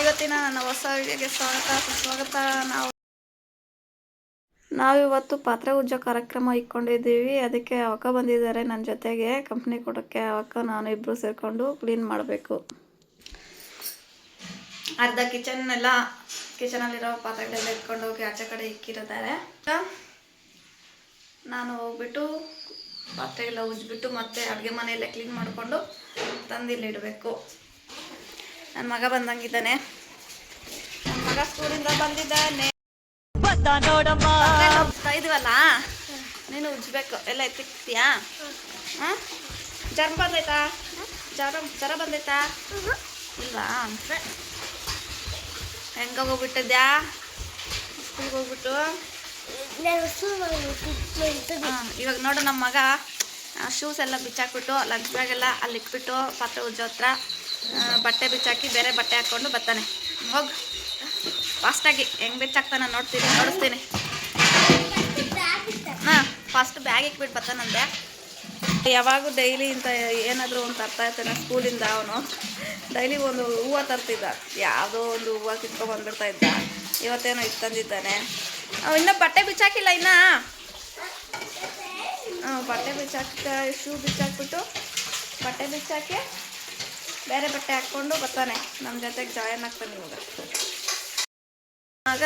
ಇವತ್ತಿನ ನನ್ನ ಹೊಸ ವಿಡಿಯೋಗೆ ಸುಸ್ವಾಗತ. ನಾವಿವತ್ತು ಪಾತ್ರೆ ಉಜ್ಜೋ ಕಾರ್ಯಕ್ರಮ ಇಟ್ಕೊಂಡಿದ್ದೀವಿ. ಅದಕ್ಕೆ ಅವಕ್ಕ ಬಂದಿದ್ದಾರೆ ನನ್ನ ಜೊತೆಗೆ ಕಂಪ್ನಿ ಕೊಡೋಕ್ಕೆ. ಅವಕ್ಕ ನಾನು ಇಬ್ಬರು ಸೇರಿಕೊಂಡು ಕ್ಲೀನ್ ಮಾಡಬೇಕು. ಅರ್ಧ ಕಿಚನಲ್ಲಿರೋ ಪಾತ್ರೆಗಳೆಲ್ಲ ಇಟ್ಕೊಂಡು ಹೋಗಿ ಆಚೆ ಕಡೆ ಇಕ್ಕಿರಿದ್ದಾರೆ. ನಾನು ಹೋಗ್ಬಿಟ್ಟು ಪಾತ್ರೆ ಎಲ್ಲ ಉಜ್ಜಿಬಿಟ್ಟು ಮತ್ತೆ ಅಡುಗೆ ಮನೆಯಲ್ಲೇ ಕ್ಲೀನ್ ಮಾಡಿಕೊಂಡು ತಂದಿಲ್ಲಿ ಇಡಬೇಕು. ನನ್ನ ಮಗ ಬಂದಂಗಿದ್ದಾನೆ. ನನ್ನ ಮಗ ಸ್ಕೂಲಿಂದ ಬಂದಿದ್ದಾನೆ. ಇದವಲ್ಲ ನೀನು ಉಜ್ಬೇಕು. ಎಲ್ಲ ಎತ್ತಿಕ್ತೀಯಾ? ಹಾಂ, ಜ್ವರ ಬಂದೈತಾ? ಜ್ವರ ಬಂದೈತಾ? ಇಲ್ವಾ? ಹೆಂಗ ಹೋಗ್ಬಿಟ್ಟಿದ್ಯಾ ಸ್ಕೂಲ್ಗೆ ಹೋಗ್ಬಿಟ್ಟು? ಇವಾಗ ನೋಡು, ನಮ್ಮ ಮಗ ಶೂಸ್ ಎಲ್ಲ ಬಿಚ್ಚಾಕ್ಬಿಟ್ಟು ಲಂಚ್ ಬ್ಯಾಗ್ ಎಲ್ಲ ಅಲ್ಲಿ ಇಟ್ಬಿಟ್ಟು ಪಾತ್ರೆ ಉಜ್ಜೋ ಹತ್ರ ಬಟ್ಟೆ ಬಿಚ್ಚಾಕಿ ಬೇರೆ ಬಟ್ಟೆ ಹಾಕ್ಕೊಂಡು ಬರ್ತಾನೆ. ಹೋಗಿ ಫಾಸ್ಟಾಗಿ ಹೆಂಗೆ ಬಿಚ್ಚಾಕ್ತಾನೆ ನೋಡಿಸ್ತೀನಿ. ಹಾಂ, ಫಸ್ಟ್ ಬ್ಯಾಗ್ ಇಕ್ಬಿಟ್ಟು ಬರ್ತಾನಂತೆ. ಯಾವಾಗೂ ಡೈಲಿ ಇಂಥ ಏನಾದರೂ ಒಂದು ತರ್ತಾ ಇರ್ತಾನೆ. ಸ್ಕೂಲಿಂದ ಅವನು ಡೈಲಿ ಒಂದು ಹೂವು ತರ್ತಿದ್ದ. ಯಾವುದೋ ಒಂದು ಹೂವು ಕಿತ್ಕೊಂಡ್ಬಂದ್ಬಿಡ್ತಾ ಇದ್ದ. ಇವತ್ತೇನೋ ಇದು ತಂದಿದ್ದಾನೆ. ಇನ್ನೂ ಬಟ್ಟೆ ಬಿಚ್ಚಾಕಿಲ್ಲ. ಇನ್ನು ಬಟ್ಟೆ ಶೂ ಬಿಚ್ಚಾಕ್ಬಿಟ್ಟು ಬಟ್ಟೆ ಬಿಚ್ಚಾಕಿ ಬೇರೆ ಬಟ್ಟೆ ಹಾಕ್ಕೊಂಡು ಬರ್ತಾನೆ. ನಮ್ಮ ಜೊತೆಗೆ ಜಾಯಿನ್ ಆಗ್ತಾನೆ. ಇವಾಗ ಆಗ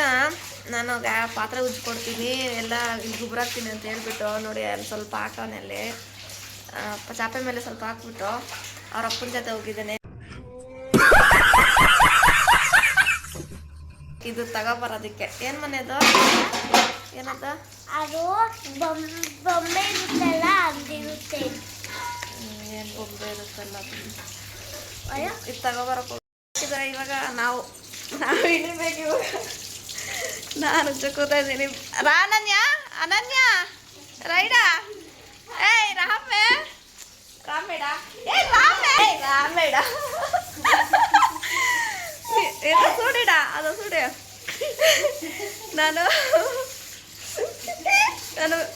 ನಾನು ಪಾತ್ರೆ ಉಜ್ಕೊಡ್ತೀನಿ, ಎಲ್ಲ ಗೊಬ್ಬರ ಹಾಕ್ತೀನಿ ಅಂತ ಹೇಳ್ಬಿಟ್ಟು ನೋಡಿ ಅಲ್ಲಿ ಸ್ವಲ್ಪ ಹಾಕೋನಲ್ಲಿ ಚಾಪೆ ಮೇಲೆ ಸ್ವಲ್ಪ ಹಾಕ್ಬಿಟ್ಟು ಅವ್ರ ಅಪ್ಪನ ಜೊತೆ ಹೋಗಿದ್ದಾನೆ. ಇದು ತಗೋಬರೋದಕ್ಕೆ. ಏನು ಮನೆಯದು? ಏನದ? ಅದು ಬೊಂಬೆ ಇರುತ್ತಲ್ಲ, ಅಂದಿರುತ್ತೆ. ಏನು ಬೊಂಬೆ ಇರುತ್ತಲ್ಲ ಇದು ತಗೋಬರಕ್ಕೆ ಹೋಗಿದ್ರೆ. ಇವಾಗ ನಾವು ಇಳಿಬೇಕು. ಇವಾಗ ನಾನು ಕೂತಾ ಇದ್ದೀನಿ. ಅನನ್ಯ ರೈಡಾ? ಏಯ್ ರಾಮೇಡ ಸುಡಿಡ ಅದು ಸುಡಿ. ನಾನು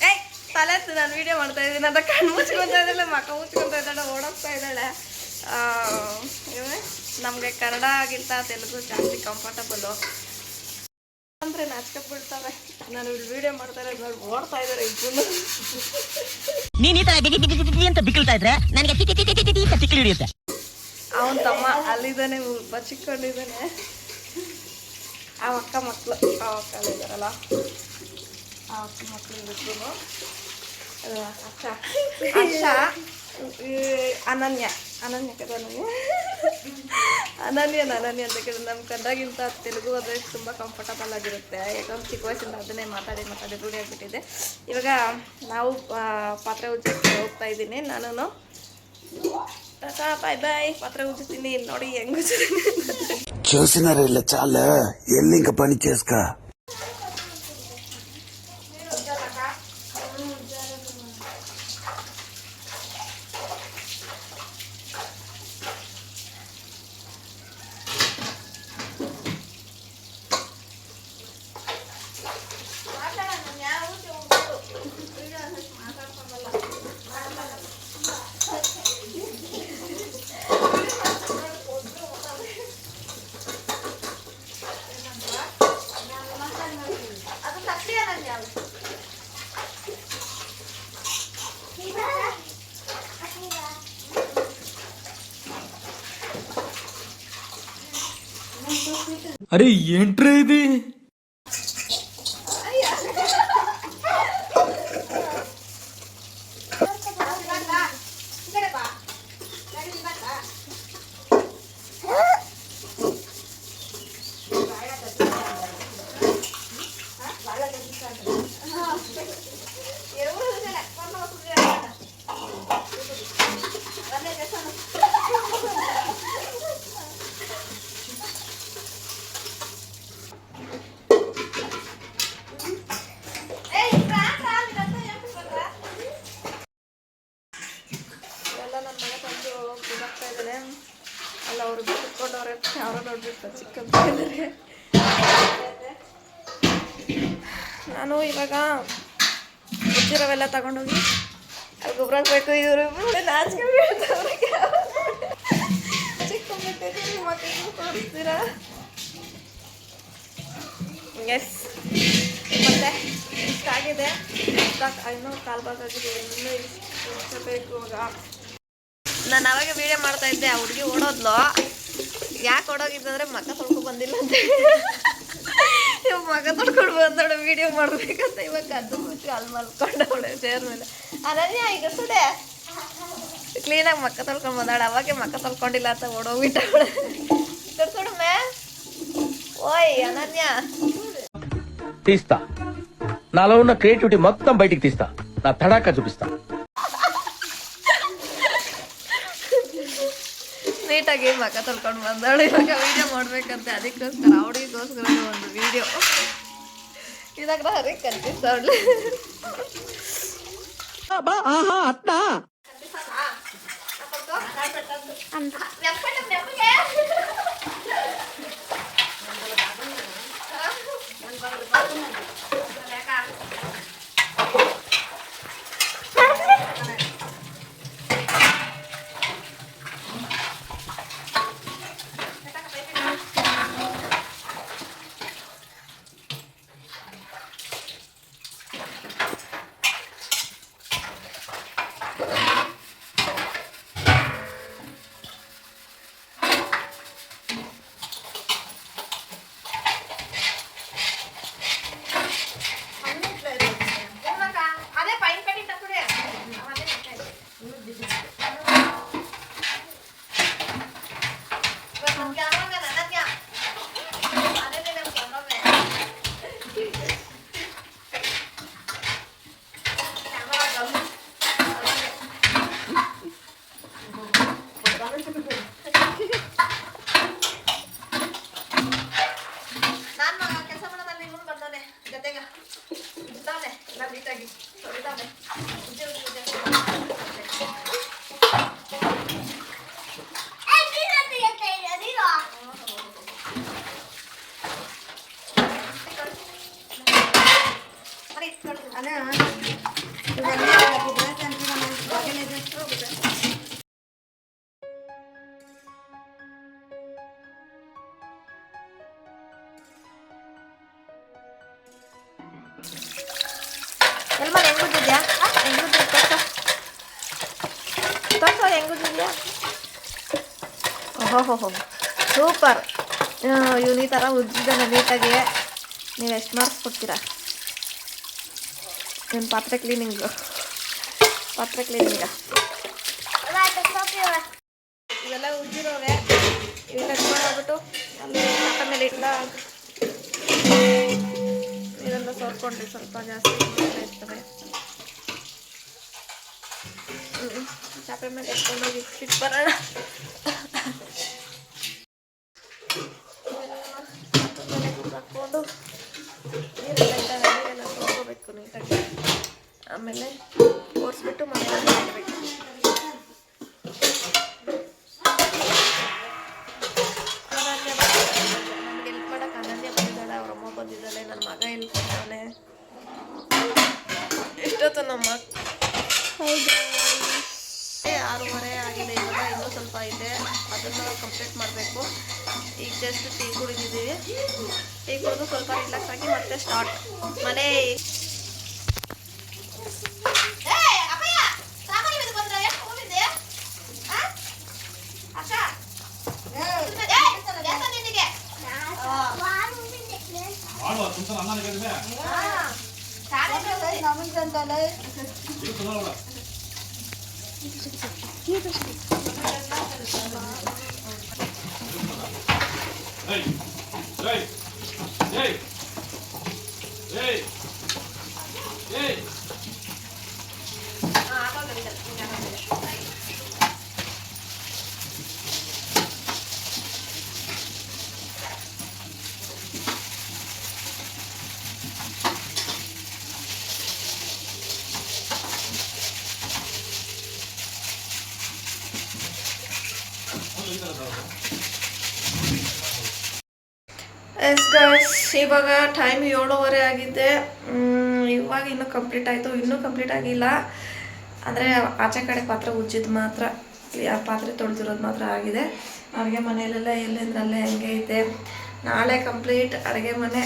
ಏಯ್ ತಲೆ ನಾನು ವೀಡಿಯೋ ಮಾಡ್ತಾ ಇದ್ದೀನಿ ಅಂತ ಕಣ್ಣು ಮುಚ್ಕೊತಾ ಇದ್ದಾಳೆ, ಮಕ್ಕ ಮುಚ್ಕೊತಾ ಇದ್ದಾಳೆ, ಓಡೋಗ್ತಾ ಇದ್ದಾಳೆ. ನಮಗೆ ಕನ್ನಡಗಿಂತ ತೆಲುಗು ಜಾಸ್ತಿ ಕಂಫರ್ಟಬಲು ಅಂದರೆ ನಾಚ್ಕೊಂಡು ಬಿಡ್ತಾರೆ. ನಾನು ವಿಡಿಯೋ ಮಾಡ್ತಾರೆ ನೋಡಿ ಓಡ್ತಾ ಇದ್ದಾರೆ ಇಬ್ಬರು. ನೀನು ಈ ತರ ಅಂತ ಬಿಕ್ಕಳ್ತಾ ಇದ್ರೆ ನನಗೆ ತಿಕ್ಕಿ ಹಿಡಿಯುತ್ತೆ. ಅವನ ತಮ್ಮ ಅಲ್ಲಿದ್ದಾನೆ, ಬಚ್ಚಿಕೊಂಡಿದ್ದಾನೆ. ಆ ಅಕ್ಕ ಮಕ್ಕಳು ಅಲ್ಲಿದ್ದಾರಲ್ಲ, ಆ ಅಕ್ಕ ಮಕ್ಕಳು ಇಬ್ಬರು. ಹರ್ಷ ಅನನ್ಯ ಅನನ್ಯ ಅಂತ ಕೇಳಿದ್ರೆ ನಮ್ಮ ಕನ್ನಡಗಿಂತ ತೆಲುಗು ಅಂದರೆ ತುಂಬ ಕಂಫರ್ಟಬಲ್ ಆಗಿರುತ್ತೆ. ಯಾಕಂದ್ರೆ ಚಿಕ್ಕ ವಯಸ್ಸಿಂದ ಅದನ್ನೇ ಮಾತಾಡಿ ರೂಢಿ ಆಗಿಬಿಟ್ಟಿದೆ. ಇವಾಗ ನಾವು ಪಾತ್ರೆ ಉಜ್ಜಕ್ಕೆ ಹೋಗ್ತಾ ಇದ್ದೀನಿ. ನಾನು ಟಾಟಾ ಬಾಯ್ ಬಾಯ್. ಪಾತ್ರೆ ಉಜ್ಜುತ್ತೀನಿ. ಇಲ್ಲಿ ನೋಡಿ ಹೆಂಗ್ ಉಜ್ಜುತ್ತೀನಿ. చూసినారు చాలు ఎల్లి ఇంకా పని చేసుకో. అరే ఏంట్రా ఇది? ಅಲ್ಲ ಅವರು ಬಿಟ್ಕೊಂಡವ್ರೆ, ಯಾರೋ ನೋಡ್ಬಿಟ್ಟು ಚಿಕ್ಕಂತ. ನಾನು ಇವಾಗ ಉಜ್ಜಿರವೆಲ್ಲ ತಗೊಂಡೋಗಿ ಗೊಬ್ಬರ ಬೇಕು. ಇವರು ನಾಚಿಕೆ ಚಿಕ್ಕ ಮಕ್ಕಳಿಗೆ ತೋರಿಸ್ತೀರಾ? ಎಸ್ ಮತ್ತೆ ಇಷ್ಟ ಆಗಿದೆ, ಇನ್ನೂ ಕಾಲು ಭಾಗ ಆಗಿದೆ, ಇನ್ನೂ ಇಷ್ಟ ಬೇಕು. ಇವಾಗ ನಾನು ಅವಾಗ ವೀಡಿಯೋ ಮಾಡ್ತಾ ಇದ್ದೆ, ಆ ಹುಡುಗಿ ಓಡೋದ್ಲು. ಯಾಕೆ ಓಡೋಗಿದ್ದಂದ್ರೆ ಮಕ್ಕ ತೊಳ್ಕೊಂಡು ಬಂದಿಲ್ಲ ಅಂತ. ಇವಾಗ ಮಗ ತೊಳ್ಕೊಂಡು ಬಂದವಳು ವೀಡಿಯೋ ಮಾಡ್ಬೇಕಂತ. ಇವಾಗ ಕದ್ದು ಮುಚ್ಚಿ ಅಲ್ಲಿ ಮಲ್ಕೊಂಡವಳೆ ಚೇರ್ ಮೇಲೆ. ಅನನ್ಯ ಈಗ ಸುಡೆ ಕ್ಲೀನಾಗಿ ಮಕ್ಕ ತೊಳ್ಕೊಂಡು ಬಂದವಳು. ಅವಾಗೆ ಮಕ್ಕ ತೊಳ್ಕೊಂಡಿಲ್ಲ ಅಂತ ಓಡೋಗ್ಬಿಟ್ಟವಳೆ. ಕಡ್ಸೋಡಮ್ಮೆ ఓయ్ అనన్య తీస్తా నాలో ఉన్న క్రియేటివిటీ మొత్తం బయటికి తీస్తా నా తడాకా చూపిస్తా ನೀಟಾಗಿ ಮಕ್ಕ ತೊಳ್ಕೊಂಡು ಬಂದವಳು. ಇವಾಗ ವಿಡಿಯೋ ಮಾಡ್ಬೇಕಂತೆ, ಅದಕ್ಕೋಸ್ಕರ ಅವಳಿಗೋಸ್ಕರ ಒಂದು ವಿಡಿಯೋ. ಇದಾಗ ಹರಿ ಕಲ್ಪಿಸ್ತಾವಳೆ. అదే పైన పెట్టేటప్పుడే ನಾನು ಕೆಲಸ ಮಾಡೋದಲ್ಲಿ ಇವನು ಬಂದವನೆ ಜೊತೆಗ ಇದ್ದಾನೆ ಎಲ್ಲ ನೀಟಾಗಿ ತೊಳಿದಾನೆ. ಎಲ್ಮ ಹೆಂಗುದ್ದಿದ್ಯಾ? ಹೆಂಗುದ್ದಿ ತೋರ್ಸೋ ಹೆಂಗುದ್ದಿದ್ಯಾ? ಓಹೋ ಸೂಪರ್. ಇವನು ಈ ಥರ ಉಜ್ಜಿದ್ದಾನೆ ನೀಟಾಗಿ. ನೀವು ಎಷ್ಟು ಮಾರ್ಕ್ಸ್ ಕೊಡ್ತೀರಾ? ಇವನು ಪಾತ್ರೆ ಕ್ಲೀನಿಂಗು ಇವೆಲ್ಲ ಉಜ್ಜಿರೋವೆ. ಇವೆಲ್ಲ ಮಾಡ್ಬಿಟ್ಟು ಅಲ್ಲಿ ಪಾಕ ಮೇಲೆ ಇಟ್ಟ ನೀರೆಲ್ಲ ಸೋರ್ಕೊಂಡ್ರಿ, ಸ್ವಲ್ಪ ಜಾಸ್ತಿ ಇರ್ತದೆ. ಚಾಪೆ ಮೇಲೆ ಎತ್ಕೊಂಡೋಗಿ ಇಟ್ಟು ಬರೋಣ. ಹಾಕ್ಕೊಂಡು ನೀರೆಲ್ಲ ಸೋರ್ಕೋಬೇಕು ನೀಟಾಗಿ. ಆಮೇಲೆ ಓಡಿಸ್ಬಿಟ್ಟು ಮನೆಯಲ್ಲಿ ಮಾಡಬೇಕು. ನನಗೆ ಹೆಲ್ಪ್ ಮಾಡೋಕೆ ಅನನ್ಯ ಬಂದಿದ್ದಾಳೆ, ಅವ್ರ ಅಮ್ಮ ಬಂದಿದ್ದಾಳೆ, ನನ್ನ ಮಗ ಹೆಲ್ಪ್ ಮಾಡ್ತಾನೆ. ಎಷ್ಟೊತ್ತು ನಮ್ಮ 6:30 ಆಗಿದೆ. ಇವಾಗ ಇನ್ನೂ ಸ್ವಲ್ಪ ಇದೆ, ಅದನ್ನು ಕಂಪ್ಲೀಟ್ ಮಾಡಬೇಕು. ಈಗ ಜಸ್ಟ್ ಟೀ ಕುಡಿದಿದ್ದೀವಿ. ಟೀ ಕುಡಿದು ಸ್ವಲ್ಪ ರಿಲ್ಯಾಕ್ಸ್ ಆಗಿ ಮತ್ತೆ ಸ್ಟಾರ್ಟ್ ಮನೆ. ಎಸ್ ಗೈಸ್, ಇವಾಗ ಟೈಮ್ 7:30 ಆಗಿದೆ. ಇವಾಗ ಇನ್ನೂ ಕಂಪ್ಲೀಟ್ ಆಯಿತು, ಇನ್ನೂ ಕಂಪ್ಲೀಟ್ ಆಗಿಲ್ಲ. ಅಂದರೆ ಆಚೆ ಕಡೆ ಪಾತ್ರೆ ಉಜ್ಜಿದ್ದು ಮಾತ್ರ, ಆ ಪಾತ್ರೆ ತೊಳೆದಿರೋದು ಮಾತ್ರ ಆಗಿದೆ. ಅಡುಗೆ ಮನೆಯಲ್ಲೆಲ್ಲ ಎಲ್ಲೆಂದ್ರಲ್ಲೇ ಹಂಗೆ ಐತೆ. ನಾಳೆ ಕಂಪ್ಲೀಟ್ ಅಡುಗೆ ಮನೆ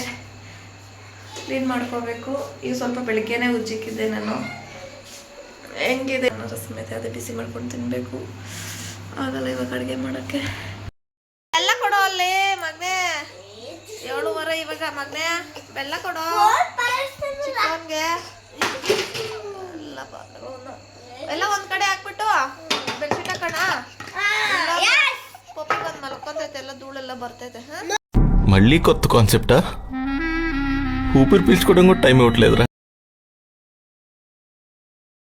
ಕ್ಲೀನ್ ಮಾಡ್ಕೋಬೇಕು. ಈಗ ಸ್ವಲ್ಪ ಬೆಳಗ್ಗೆನೇ ಉಜ್ಜಿಕ್ಕಿದ್ದೆ ನಾನು. ಹೆಂಗಿದೆ ಸಮೇತ ಅದೇ ಬಿಸಿ ಮಾಡ್ಕೊಂಡು ತಿನ್ಬೇಕು. ಆಗಲ್ಲ ಇವಾಗ ಅಡುಗೆ ಮಾಡೋಕ್ಕೆ. ಬೆಲ್ಲ ಕೊಡೋ ಅಲ್ಲಿ ಮಗನೇ, 7:30 ಇವಾಗ ಮಗನೇ. ಬೆಲ್ಲ ಕೊಡೋ ಚಿಕನ್ಗೆ. ಎಲ್ಲ ಒಂದ್ ಕಡೆ ಹಾಕ್ಬಿಟ್ಟು ಬೆಡ್ಶೀಟ್ ಹಾಕೋಣ. ಪಪ್ಪಿ ಬಂದು ಮಲ್ಕೊಂತೈತೆ, ಎಲ್ಲ ಧೂಳೆಲ್ಲ ಬರ್ತೈತೆ. మళ్ళీ కొత్త కాన్సెప్టా ఊపిరి పీల్చుకోవడం కూడా టైం ఇవ్వట్లేదురా